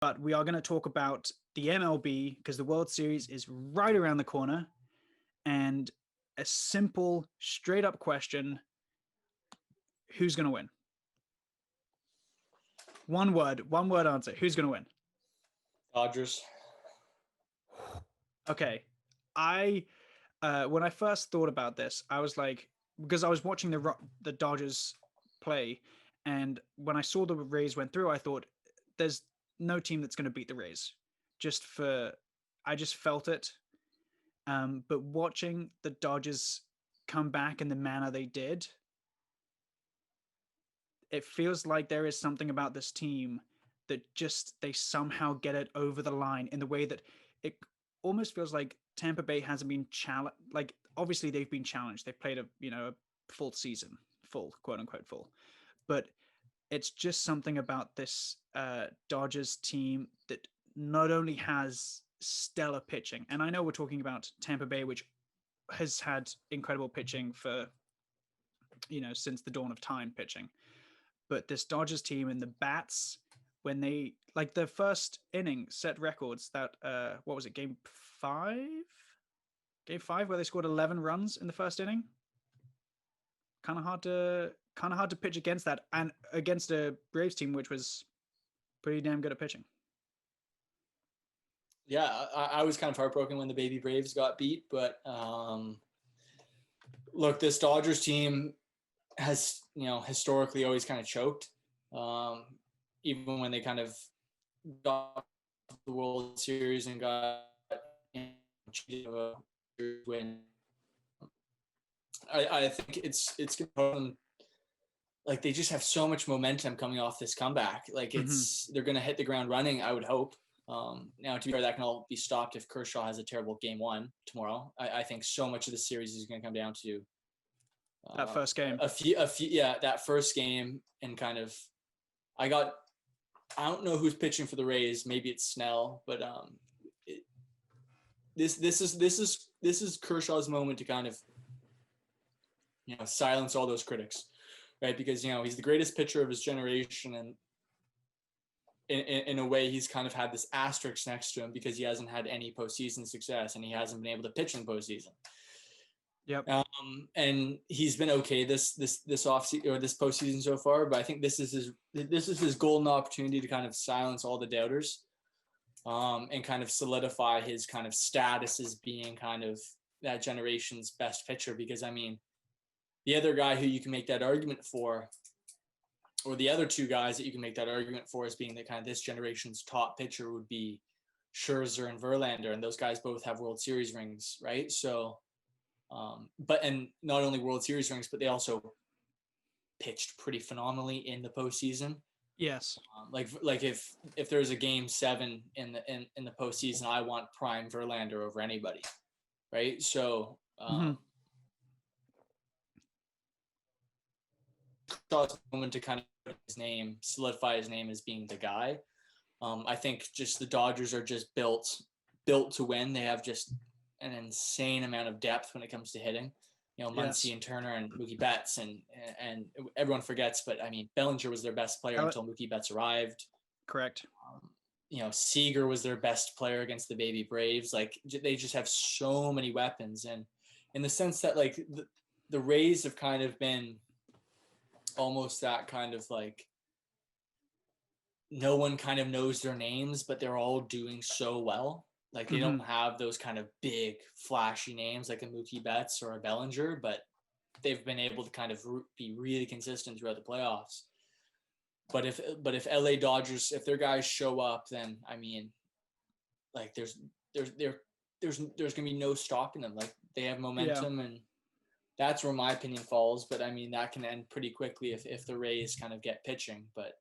but we are going to talk about the MLB because the World Series is right around the corner. And a simple, straight up question: who's going to win? One word answer. Who's going to win? Dodgers. Okay. I when I first thought about this, I was like, because I was watching the Dodgers play, and when I saw the Rays went through, I thought there's no team that's going to beat the Rays. I just felt it. But watching the Dodgers come back in the manner they did, it feels like there is something about this team that just they somehow get it over the line in the way that it almost feels like Tampa Bay hasn't been challenged. Like obviously they've been challenged. They've played a full season, full quote unquote full, but it's just something about this Dodgers team that not only has stellar pitching, and I know we're talking about Tampa Bay, which has had incredible pitching for since the dawn of time pitching, but this Dodgers team and the bats, when they like the first inning set records that what was it, game five where they scored 11 runs in the first inning. Kind of hard to pitch against that, and against a Braves team which was pretty damn good at pitching. Yeah, I was kind of heartbroken when the baby Braves got beat, but look, this Dodgers team has historically always kind of choked, even when they kind of got the World Series and got cheated of a win. I think it's like they just have so much momentum coming off this comeback. Like they're going to hit the ground running, I would hope. Now, to be fair, that can all be stopped if Kershaw has a terrible game one tomorrow. I think so much of the series is going to come down to that first game. That first game, and kind of, I don't know who's pitching for the Rays. Maybe it's Snell, but this is Kershaw's moment to kind of silence all those critics, right? Because he's the greatest pitcher of his generation, and in a way, he's kind of had this asterisk next to him because he hasn't had any postseason success and he hasn't been able to pitch in the postseason. Yep. And he's been okay this offseason or this postseason so far, but I think this is his golden opportunity to kind of silence all the doubters, and kind of solidify his kind of status as being kind of that generation's best pitcher. Because I mean, the other guy who you can make that argument for, or the other two guys that you can make that argument for as being the kind of this generation's top pitcher, would be Scherzer and Verlander, and those guys both have World Series rings, right? So, and not only World Series rings, but they also pitched pretty phenomenally in the postseason. Yes. Like if there's a game 7 in the postseason, I want prime Verlander over anybody, right? So, moment to kind of put his name, solidify his name as being the guy. I think just the Dodgers are just built to win. They have just an insane amount of depth when it comes to hitting. Muncy and Turner and Mookie Betts, and everyone forgets, but I mean, Bellinger was their best player until Mookie Betts arrived. Correct. Seager was their best player against the baby Braves. Like, they just have so many weapons, and in the sense that like the Rays have kind of been almost that kind of like, no one kind of knows their names, but they're all doing so well. Like, they don't have those kind of big flashy names like a Mookie Betts or a Bellinger, but they've been able to kind of be really consistent throughout the playoffs. But if LA Dodgers, if their guys show up, then I mean, like there's gonna be no stopping them. Like, they have momentum, and that's where my opinion falls. But I mean, that can end pretty quickly if the Rays kind of get pitching. But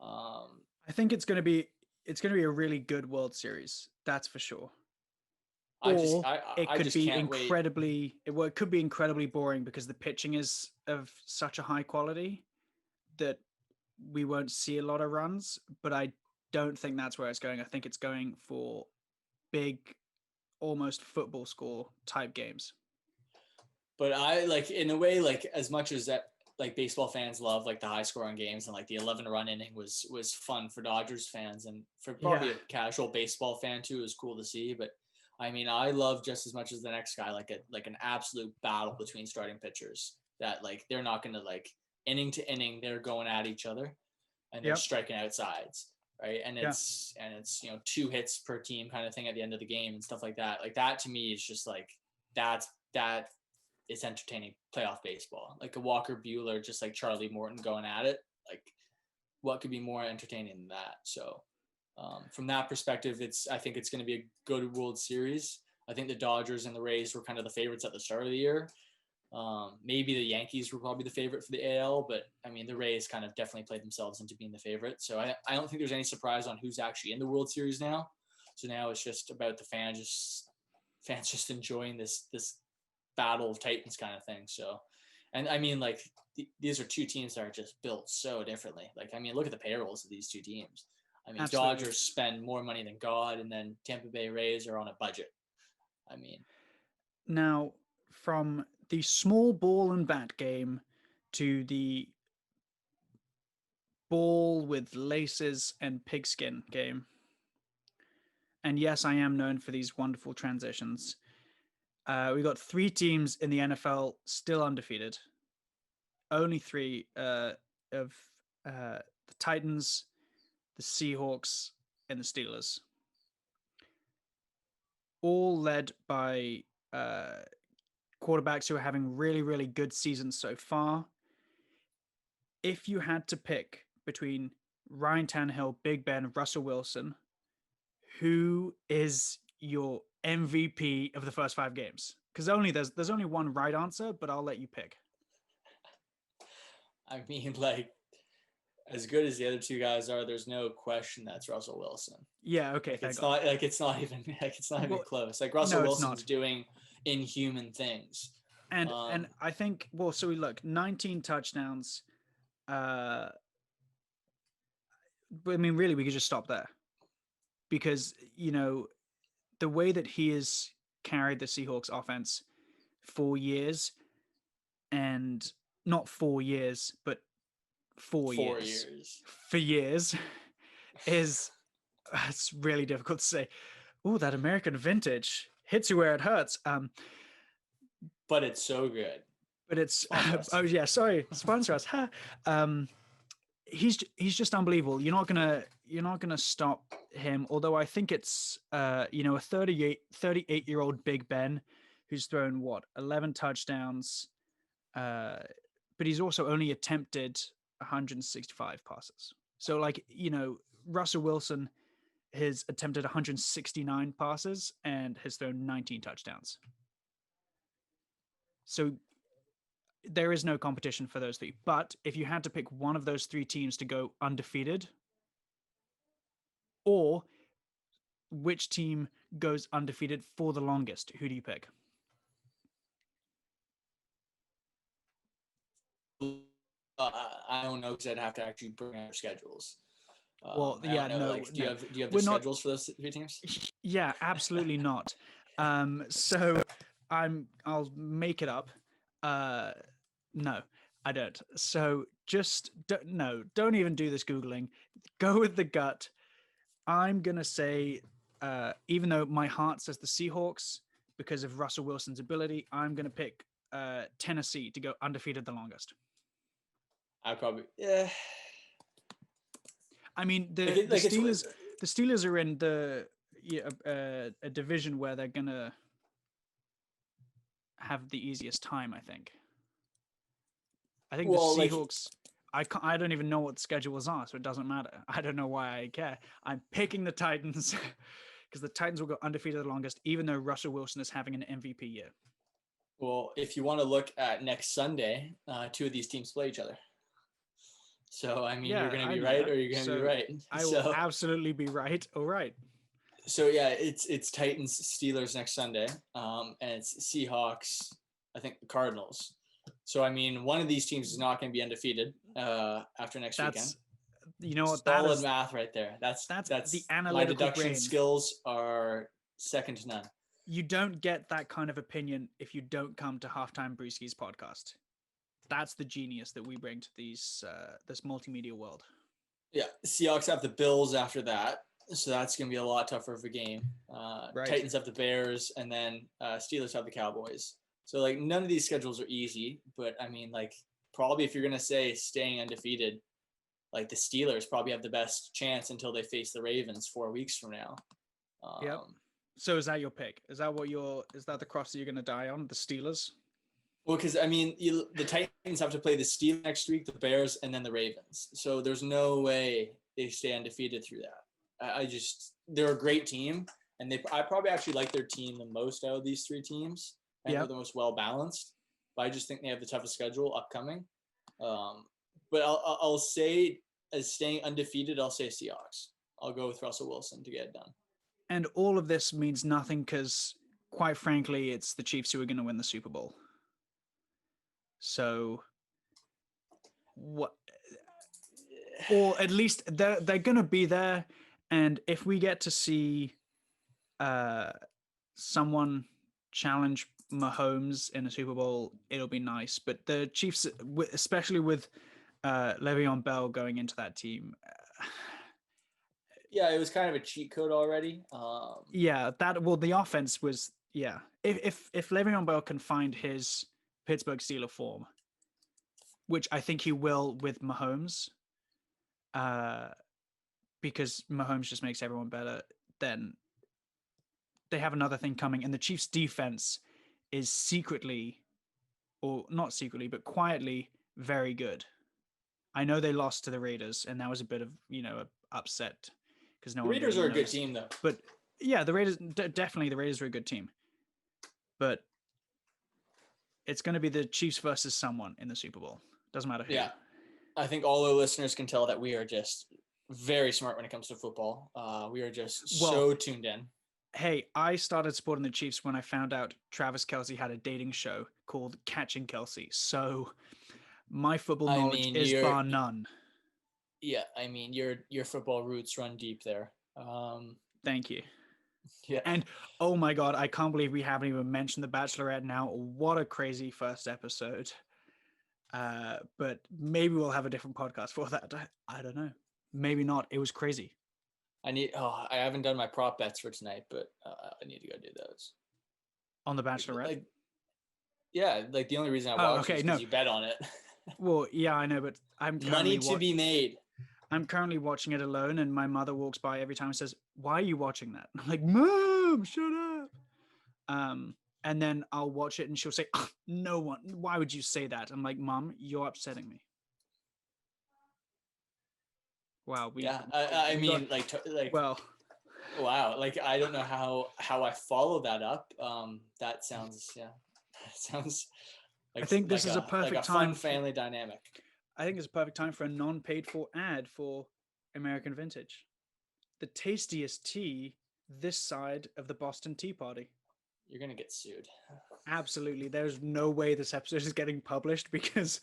I think it's gonna be a really good World Series. That's for sure. It could be incredibly boring because the pitching is of such a high quality that we won't see a lot of runs. But I don't think that's where it's going. I think it's going for big, almost football score type games. But I like, in a way, like, as much as that like baseball fans love like the high scoring games, and like the 11-run inning was fun for Dodgers fans, and for probably a casual baseball fan too, it was cool to see. But I mean, I love just as much as the next guy like an absolute battle between starting pitchers that like they're not going to like inning to inning they're going at each other and they're striking out sides, right? And it's 2 hits per team kind of thing at the end of the game and stuff like that. Like that to me is just like that is entertaining playoff baseball. Like a Walker Buehler, just like Charlie Morton going at it. Like what could be more entertaining than that? So from that perspective, I think it's going to be a good World Series. I think the Dodgers and the Rays were kind of the favorites at the start of the year. Maybe the Yankees were probably the favorite for the AL, but I mean, the Rays kind of definitely played themselves into being the favorite. So I don't think there's any surprise on who's actually in the World Series now. So now it's just about the fans just enjoying this battle of Titans kind of thing. So, and I mean, like these are 2 teams that are just built so differently. Like, I mean, look at the payrolls of these 2 teams. I mean, Absolutely. Dodgers spend more money than God, and then Tampa Bay Rays are on a budget. I mean, now from the small ball and bat game to the ball with laces and pigskin game. And yes, I am known for these wonderful transitions. We got 3 teams in the NFL still undefeated. Only 3 of the Titans, the Seahawks, and the Steelers. All led by quarterbacks who are having really, really good seasons so far. If you had to pick between Ryan Tannehill, Big Ben, Russell Wilson, who is your MVP of the first 5 games? Because there's only one right answer, but I'll let you pick. I mean, like, as good as the other 2 guys are, there's no question that's Russell Wilson. Yeah, okay. Like, it's not even close. Like Russell Wilson's doing inhuman things. And I think so we look 19 touchdowns. I mean, really, we could just stop there. Because, the way that he has carried the Seahawks offense for years, and not 4 years, but 4 years. For years is, it's really difficult to say. Oh, that American vintage hits you where it hurts. But it's so good. But it's, oh yeah, sorry, sponsor us. He's just unbelievable. You're not gonna stop him. Although I think it's a 38-year-old Big Ben who's thrown 11 touchdowns, but he's also only attempted 165 passes. So Russell Wilson has attempted 169 passes and has thrown 19 touchdowns. So there is no competition for those 3. But if you had to pick one of those 3 teams to go undefeated, or which team goes undefeated for the longest, who do you pick? I don't know, because I'd have to actually bring out schedules. Do you have the schedules for those 3 teams? Yeah, absolutely not. So I'll make it up. No, I don't. So don't even do this Googling. Go with the gut. I'm going to say, even though my heart says the Seahawks because of Russell Wilson's ability, I'm going to pick Tennessee to go undefeated the longest. Yeah. I mean, the Steelers are in a division where they're going to have the easiest time, I think. I think the Seahawks, I don't even know what the schedules are, so it doesn't matter. I don't know why I care. I'm picking the Titans because the Titans will go undefeated the longest, even though Russell Wilson is having an MVP year. Well, if you want to look at next Sunday, 2 of these teams play each other. So, I mean, you're going to be right or you're going to be right. I will absolutely be right. All right. So, yeah, it's Titans, Steelers next Sunday, and it's Seahawks, I think the Cardinals. So, I mean, one of these teams is not going to be undefeated after next weekend. You know what? Solid math right there. That's the analytical my deduction brain. Skills are second to none. You don't get that kind of opinion if you don't come to Halftime Brewskis podcast. that's the genius that we bring to these this multimedia world. Yeah, Seahawks have the Bills after that, so that's going to be a lot tougher of a game. Right. Titans have the Bears, and then Steelers have the Cowboys. So like none of these schedules are easy, but I mean like probably if you're going to say staying undefeated, like the Steelers probably have the best chance until they face the Ravens 4 weeks from now. Yep. So is that your pick? Is that the cross that you're going to die on? The Steelers? Well, because I mean, the Titans have to play the Steelers next week, the Bears, and then the Ravens. So there's no way they stay undefeated through that. They're a great team, and I probably actually like their team the most out of these three teams. And they're the most well balanced. But I just think they have the toughest schedule upcoming. But I'll say as staying undefeated, I'll say Seahawks. I'll go with Russell Wilson to get it done. And all of this means nothing because, quite frankly, it's the Chiefs who are going to win the Super Bowl. So, what? Or at least they're going to be there. And if we get to see someone challenge Mahomes in a Super Bowl, it'll be nice. But the Chiefs, especially with Le'Veon Bell going into that team. Yeah, it was kind of a cheat code already. The offense was, If Le'Veon Bell can find his Pittsburgh Steelers form, which I think he will with Mahomes, because Mahomes just makes everyone better, then they have another thing coming. And the Chiefs' defense is secretly, or not secretly, but quietly very good. I know they lost to the Raiders, and that was a bit of, a upset. The Raiders are a good team, though. But yeah, the Raiders, definitely the Raiders are a good team. But it's going to be the Chiefs versus someone in the Super Bowl. Doesn't matter who. Yeah. I think all the listeners can tell that we are just very smart when it comes to football. We are just so tuned in. Hey, I started supporting the Chiefs when I found out Travis Kelce had a dating show called Catching Kelce. So my football knowledge is bar none. Yeah, I mean, your football roots run deep there. Thank you. Yeah. And oh my God, I can't believe we haven't even mentioned The Bachelorette now. What a crazy first episode. But maybe we'll have a different podcast for that. I don't know. Maybe not. It was crazy. I haven't done my prop bets for tonight, but I need to go do those. On The Bachelorette? The only reason I watched it is because you bet on it. Well, yeah, I know, but I'm money to be made. I'm currently watching it alone, and my mother walks by every time and says, "Why are you watching that?" I'm like, "Mom, shut up." And then I'll watch it, and she'll say, "Oh, no one. Why would you say that?" I'm like, "Mom, you're upsetting me." Wow. Wow. Like, I don't know how I follow that up. That sounds like, I think this is a perfect time. Fun family dynamic. I think it's a perfect time for a non-paid-for ad for American Vintage. The tastiest tea this side of the Boston Tea Party. You're going to get sued. Absolutely. There's no way this episode is getting published because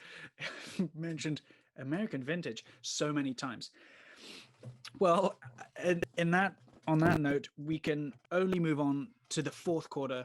I've mentioned American Vintage so many times. Well, on that note, we can only move on to the fourth quarter